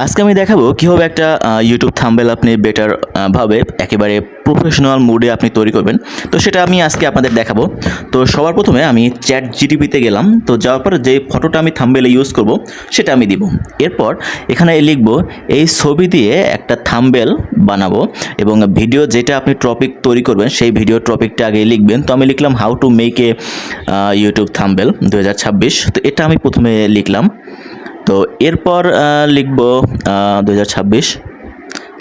আজকে আমি দেখাবো কিভাবে একটা ইউটিউব থাম্বনেল আপনি বেটার ভাবে একেবারে প্রফেশনাল মোডে আপনি তৈরি করবেন। তো সেটা আমি আজকে আপনাদের দেখাবো। তো সবার প্রথমে আমি চ্যাট জিটিপিতে গেলাম। তো যাওয়ার পর যে ফটোটা আমি থাম্বনেলে ইউজ করব সেটা আমি দিব। এরপর এখানে লিখব এই ছবি দিয়ে একটা থাম্বনেল বানাবো এবং ভিডিও যেটা আপনি টপিক তৈরি করবেন সেই ভিডিও টপিকটা আগে লিখবেন। তো আমি লিখলাম how to make a YouTube thumbnail 2026। তো এটা আমি প্রথমে লিখলাম। তো এরপর লিখব 2026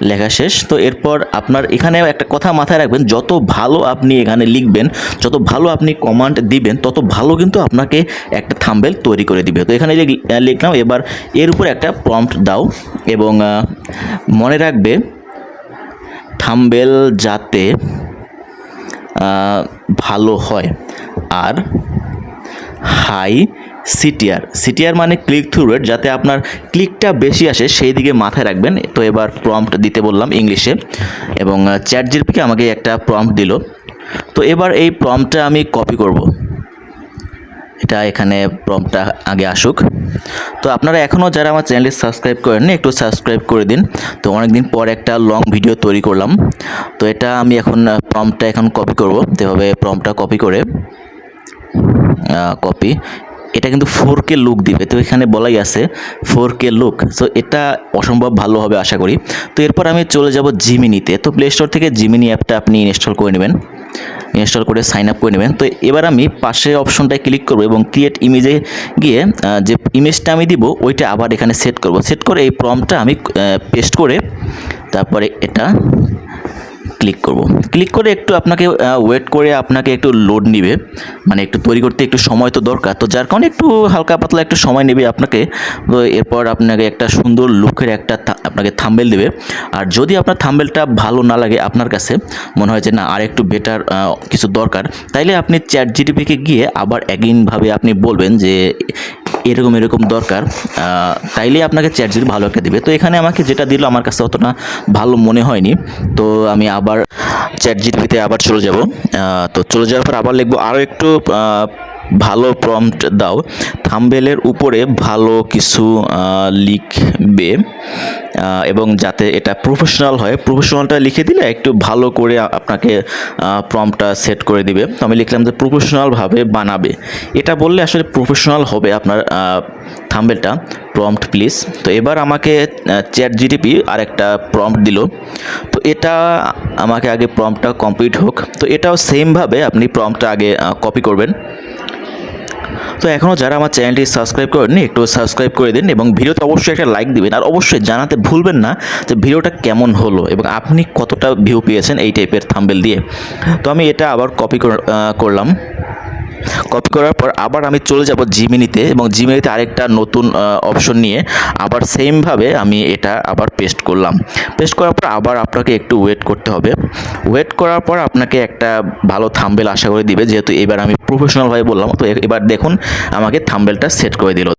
লেখা শেষ। তো এরপর আপনার এখানে একটা কথা মাথায় রাখবেন, যত ভালো আপনি এখানে লিখবেন, যত ভালো আপনি কমান্ড দিবেন, তত ভালো কিন্তু আপনাকে একটা থাম্বনেল তৈরি করে দিবে। তো এখানে লিখলাম। এবার এর উপর একটা প্রম্পট দাও এবং মনে রাখবে থাম্বনেল যাতে ভালো হয় আর হাই সিটিআর মানে ক্লিক থ্রু রেট, যাতে আপনার ক্লিকটা বেশি আসে সেই দিকে মাথায় রাখবেন। তো এবার প্রম্পট দিতে বললাম ইংলিশে এবং চ্যাট জিপিটি আমাকে একটা প্রম্পট দিল। তো এবার এই প্রম্পটটা আমি কপি করব। এটা এখানে প্রম্পটটা আগে আসুক। তো আপনারা এখনও যারা আমার চ্যানেলটি সাবস্ক্রাইব করেননি একটু সাবস্ক্রাইব করে দিন। তো অনেকদিন পর একটা লং ভিডিও তৈরি করলাম। তো এটা আমি এখন প্রম্পটটা এখন কপি করব। এভাবে প্রম্পটটা কপি করে কপি, এটা কিন্তু 4K লুক দিবে। তো এখানে বলাই আছে 4K লুক। সো এটা অসম্ভব ভালো হবে আশা করি। তো এরপর আমি চলে যাব জিমিনিতে। তো প্লে স্টোর থেকে জিমিনি অ্যাপটা আপনি ইনস্টল করে নেবেন, ইনস্টল করে সাইন আপ করে নেবেন। তো এবার আমি পাশে অপশনটায় ক্লিক করব এবং ক্রিয়েট ইমেজে গিয়ে যে ইমেজটা আমি দিব ওইটা আবার এখানে সেট করব। সেট করে এই প্রম্পটটা আমি পেস্ট করে তারপরে এটা ক্লিক করব। ক্লিক করে একটু আপনাকে ওয়েট করে আপনাকে একটু লোড নেবে, মানে একটু তৈরি করতে একটু সময় তো দরকার। তো যার কারণে একটু হালকা পাতলা একটু সময় নেবে আপনাকে। তো এরপর আপনাকে একটা সুন্দর লুকের একটা আপনাকে থাম্বনেল দেবে। আর যদি আপনার থাম্বনেলটা ভালো না লাগে, আপনার কাছে মনে হয় যে না আর একটু বেটার কিছু দরকার, তাইলে আপনি চ্যাট জিটিপিকে গিয়ে আবার একইভাবে আপনি বলবেন যে এরকম দরকার, তাইলে আপনাকে চ্যাট জিপিটি ভালো একটা দেবে। তো এখানে আমাকে যেটা দিল আমার কাছে অতটা ভালো মনে হয়নি। তো আমি আবার চ্যাট জিপিটিতে আবার চলে যাব। তো চলে যাওয়ার পর আবার লিখবো আরও একটু ভালো প্রম্পট দাও, থাম্বনেলের উপরে ভালো কিছু লিখবে এবং যাতে এটা প্রফেশনাল হয়। প্রফেশনালটা লিখে দিলে একটু ভালো করে আপনাকে প্রম্পটটা সেট করে দিবে। তো আমি লিখলাম যে প্রফেশনালভাবে বানাবে। এটা বললে আসলে প্রফেশনাল হবে আপনার থাম্বনেলটা। Prompt please. তো এবার আমাকে চ্যাট জিটিপি আর একটা প্রম্পট দিল। তো এটা আমাকে আগে প্রম্পটটা কমপ্লিট হোক। তো এটাও সেমভাবে আপনি প্রম্পটটা আগে কপি করবেন। তো এখনও যারা আমার চ্যানেলটি সাবস্ক্রাইব করেননি একটু সাবস্ক্রাইব করে দিন এবং ভিডিওতে অবশ্যই একটা লাইক দিবেন। আর অবশ্যই জানাতে ভুলবেন না যে ভিডিওটা কেমন হলো এবং আপনি কতটা ভিউ পেয়েছেন এই টাইপের থাম্বনেল দিয়ে। তো আমি এটা আবার কপি করলাম। কপি করার পর আবার আমি চলে যাব জিমিনিতে এবং জিমিনিতে আরেকটা নতুন অপশন নিয়ে আবার সেমভাবে আমি এটা আবার পেস্ট করলাম। পেস্ট করার পর আবার আপনাকে একটু ওয়েট করতে হবে। ওয়েট করার পর আপনাকে একটা ভালো থাম্বনেল আশা করে দিবে, যেহেতু এবার আমি প্রফেশনালভাবে বললাম। তো এবার দেখুন আমাকে থাম্বনেলটা সেট করে দিল।